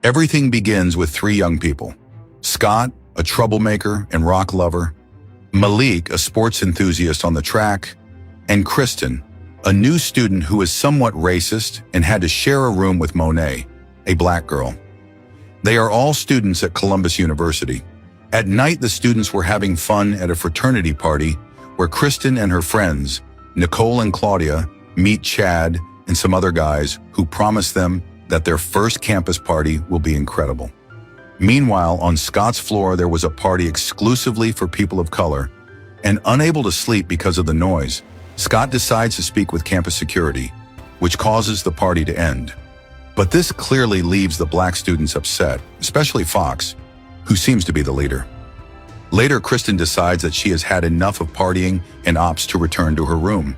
Everything begins with three young people: Scott, a troublemaker and rock lover; Malik, a sports enthusiast on the track; and Kristen, a new student who is somewhat racist and had to share a room with Monet, a black girl. They are all students at Columbus University. At night, the students were having fun at a fraternity party where Kristen and her friends, Nicole and Claudia, meet Chad and some other guys who promise them that their first campus party will be incredible. Meanwhile, on Scott's floor, there was a party exclusively for people of color, and unable to sleep because of the noise, Scott decides to speak with campus security, which causes the party to end. But this clearly leaves the black students upset, especially Fox, who seems to be the leader. Later, Kristen decides that she has had enough of partying and opts to return to her room.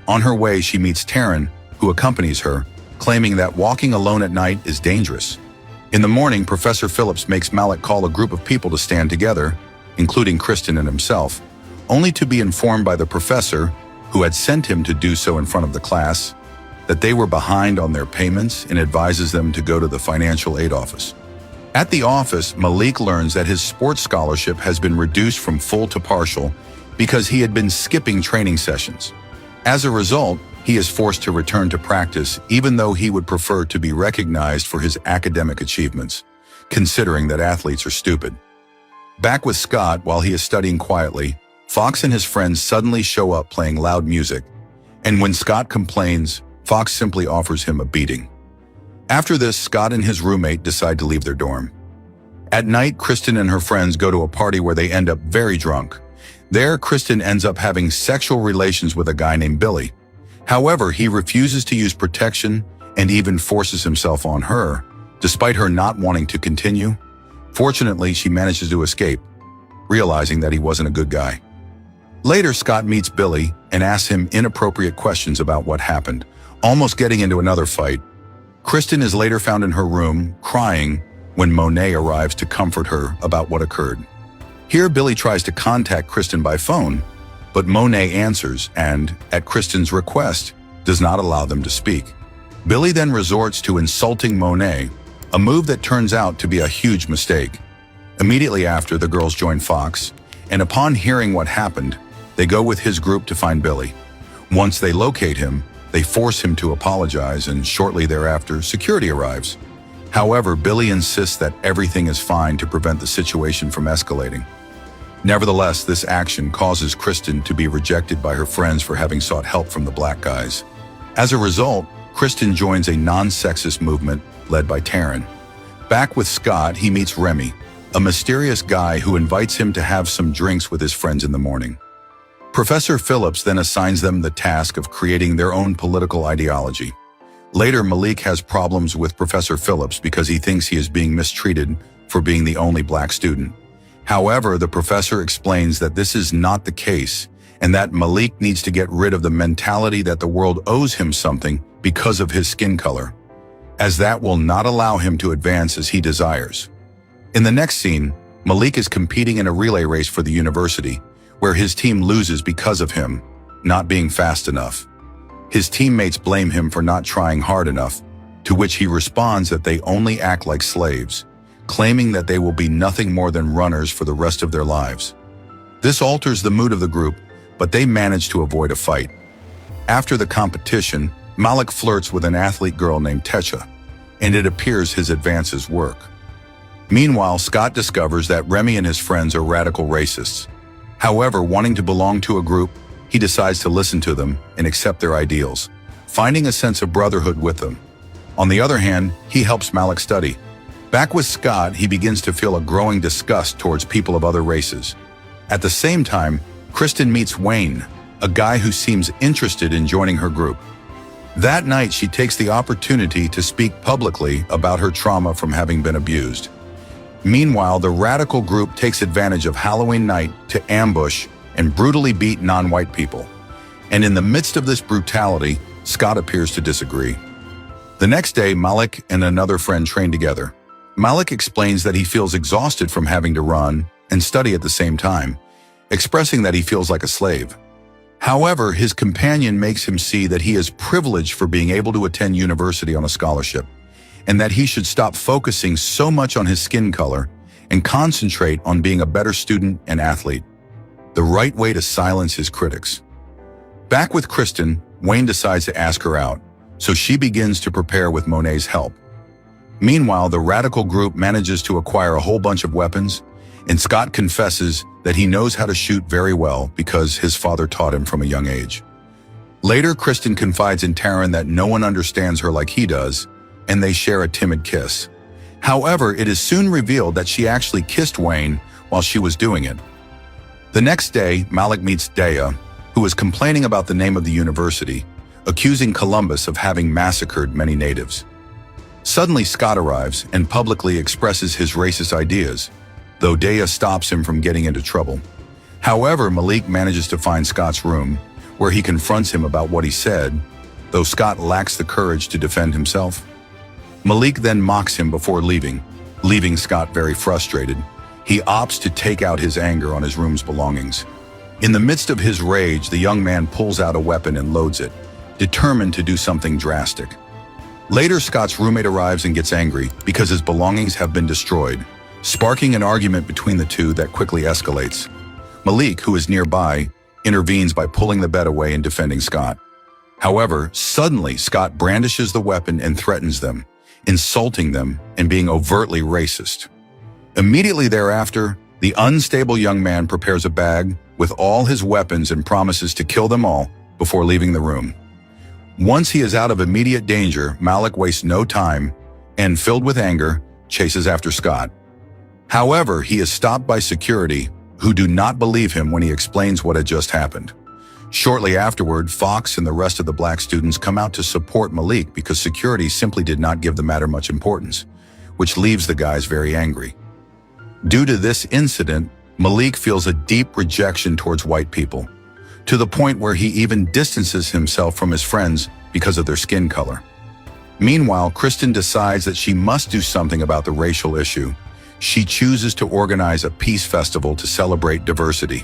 On her way, she meets Taryn, who accompanies her, claiming that walking alone at night is dangerous. In the morning, Professor Phillips makes Malik call a group of people to stand together, including Kristen and himself, only to be informed by the professor, who had sent him to do so in front of the class, that they were behind on their payments and advises them to go to the financial aid office. At the office, Malik learns that his sports scholarship has been reduced from full to partial because he had been skipping training sessions. As a result, he is forced to return to practice, even though he would prefer to be recognized for his academic achievements, considering that athletes are stupid. Back with Scott, while he is studying quietly, Fox and his friends suddenly show up playing loud music, and when Scott complains, Fox simply offers him a beating. After this, Scott and his roommate decide to leave their dorm. At night, Kristen and her friends go to a party where they end up very drunk. There, Kristen ends up having sexual relations with a guy named Billy. However, he refuses to use protection and even forces himself on her, despite her not wanting to continue. Fortunately, she manages to escape, realizing that he wasn't a good guy. Later, Scott meets Billy and asks him inappropriate questions about what happened, almost getting into another fight. Kristen is later found in her room, crying, when Monet arrives to comfort her about what occurred. Here, Billy tries to contact Kristen by phone, but Monet answers and, at Kristen's request, does not allow them to speak. Billy then resorts to insulting Monet, a move that turns out to be a huge mistake. Immediately after, the girls join Fox, and upon hearing what happened, they go with his group to find Billy. Once they locate him, they force him to apologize, and shortly thereafter, security arrives. However, Billy insists that everything is fine to prevent the situation from escalating. Nevertheless, this action causes Kristen to be rejected by her friends for having sought help from the black guys. As a result, Kristen joins a non-sexist movement led by Taryn. Back with Scott, he meets Remy, a mysterious guy who invites him to have some drinks with his friends in the morning. Professor Phillips then assigns them the task of creating their own political ideology. Later, Malik has problems with Professor Phillips because he thinks he is being mistreated for being the only black student. However, the professor explains that this is not the case and that Malik needs to get rid of the mentality that the world owes him something because of his skin color, as that will not allow him to advance as he desires. In the next scene, Malik is competing in a relay race for the university, where his team loses because of him not being fast enough. His teammates blame him for not trying hard enough, to which he responds that they only act like slaves, claiming that they will be nothing more than runners for the rest of their lives. This alters the mood of the group, but they manage to avoid a fight. After the competition, Malik flirts with an athlete girl named Tesha, and it appears his advances work. Meanwhile, Scott discovers that Remy and his friends are radical racists. However, wanting to belong to a group, he decides to listen to them and accept their ideals, finding a sense of brotherhood with them. On the other hand, he helps Malik study. Back with Scott, he begins to feel a growing disgust towards people of other races. At the same time, Kristen meets Wayne, a guy who seems interested in joining her group. That night, she takes the opportunity to speak publicly about her trauma from having been abused. Meanwhile, the radical group takes advantage of Halloween night to ambush and brutally beat non-white people. And in the midst of this brutality, Scott appears to disagree. The next day, Malik and another friend train together. Malik explains that he feels exhausted from having to run and study at the same time, expressing that he feels like a slave. However, his companion makes him see that he is privileged for being able to attend university on a scholarship, and that he should stop focusing so much on his skin color and concentrate on being a better student and athlete. The right way to silence his critics. Back with Kristen, Wayne decides to ask her out, so she begins to prepare with Monet's help. Meanwhile, the radical group manages to acquire a whole bunch of weapons, and Scott confesses that he knows how to shoot very well because his father taught him from a young age. Later, Kristen confides in Taryn that no one understands her like he does, and they share a timid kiss. However, it is soon revealed that she actually kissed Wayne while she was doing it. The next day, Malik meets Dea, who is complaining about the name of the university, accusing Columbus of having massacred many natives. Suddenly, Scott arrives and publicly expresses his racist ideas, though Dea stops him from getting into trouble. However, Malik manages to find Scott's room, where he confronts him about what he said, though Scott lacks the courage to defend himself. Malik then mocks him before leaving Scott very frustrated. He opts to take out his anger on his room's belongings. In the midst of his rage, the young man pulls out a weapon and loads it, determined to do something drastic. Later, Scott's roommate arrives and gets angry because his belongings have been destroyed, sparking an argument between the two that quickly escalates. Malik, who is nearby, intervenes by pulling the bed away and defending Scott. However, suddenly Scott brandishes the weapon and threatens them, insulting them and being overtly racist. Immediately thereafter, the unstable young man prepares a bag with all his weapons and promises to kill them all before leaving the room. Once he is out of immediate danger, Malik wastes no time and, filled with anger, chases after Scott. However, he is stopped by security, who do not believe him when he explains what had just happened. Shortly afterward, Fox and the rest of the black students come out to support Malik because security simply did not give the matter much importance, which leaves the guys very angry. Due to this incident, Malik feels a deep rejection towards white people, to the point where he even distances himself from his friends because of their skin color. Meanwhile, Kristen decides that she must do something about the racial issue. She chooses to organize a peace festival to celebrate diversity.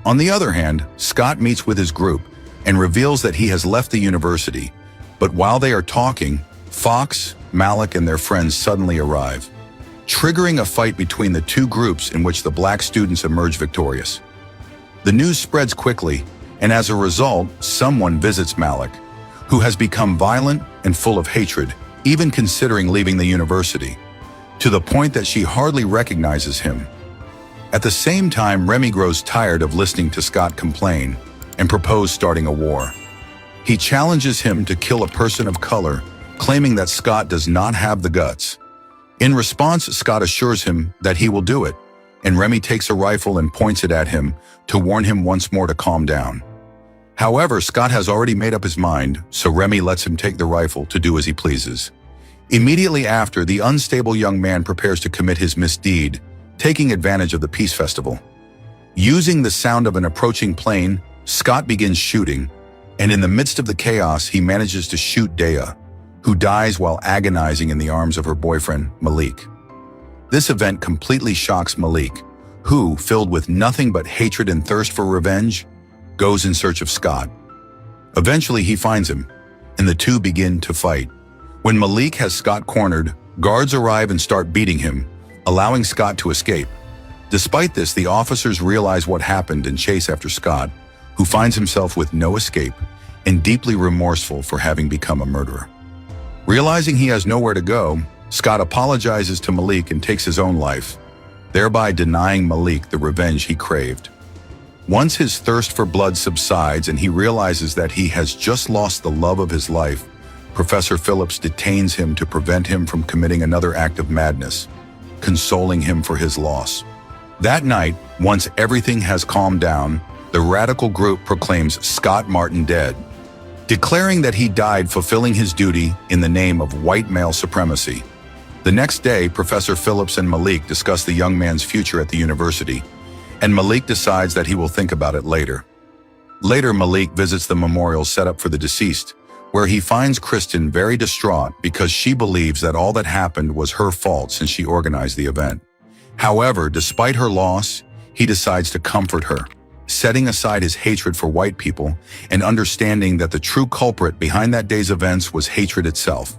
On the other hand, Scott meets with his group and reveals that he has left the university, but while they are talking, Fox, Malik, and their friends suddenly arrive, triggering a fight between the two groups in which the black students emerge victorious. The news spreads quickly, and as a result, someone visits Malik, who has become violent and full of hatred, even considering leaving the university, to the point that she hardly recognizes him. At the same time, Remy grows tired of listening to Scott complain and propose starting a war. He challenges him to kill a person of color, claiming that Scott does not have the guts. In response, Scott assures him that he will do it, and Remy takes a rifle and points it at him to warn him once more to calm down. However, Scott has already made up his mind, so Remy lets him take the rifle to do as he pleases. Immediately after, the unstable young man prepares to commit his misdeed, taking advantage of the peace festival. Using the sound of an approaching plane, Scott begins shooting, and in the midst of the chaos, he manages to shoot Dea, who dies while agonizing in the arms of her boyfriend, Malik. This event completely shocks Malik, who, filled with nothing but hatred and thirst for revenge, goes in search of Scott. Eventually, he finds him, and the two begin to fight. When Malik has Scott cornered, guards arrive and start beating him, allowing Scott to escape. Despite this, the officers realize what happened and chase after Scott, who finds himself with no escape and deeply remorseful for having become a murderer. Realizing he has nowhere to go, Scott apologizes to Malik and takes his own life, thereby denying Malik the revenge he craved. Once his thirst for blood subsides and he realizes that he has just lost the love of his life, Professor Phillips detains him to prevent him from committing another act of madness, consoling him for his loss. That night, once everything has calmed down, the radical group proclaims Scott Martin dead, declaring that he died fulfilling his duty in the name of white male supremacy. The next day, Professor Phillips and Malik discuss the young man's future at the university, and Malik decides that he will think about it later. Later, Malik visits the memorial set up for the deceased, where he finds Kristen very distraught because she believes that all that happened was her fault since she organized the event. However, despite her loss, he decides to comfort her, setting aside his hatred for white people and understanding that the true culprit behind that day's events was hatred itself.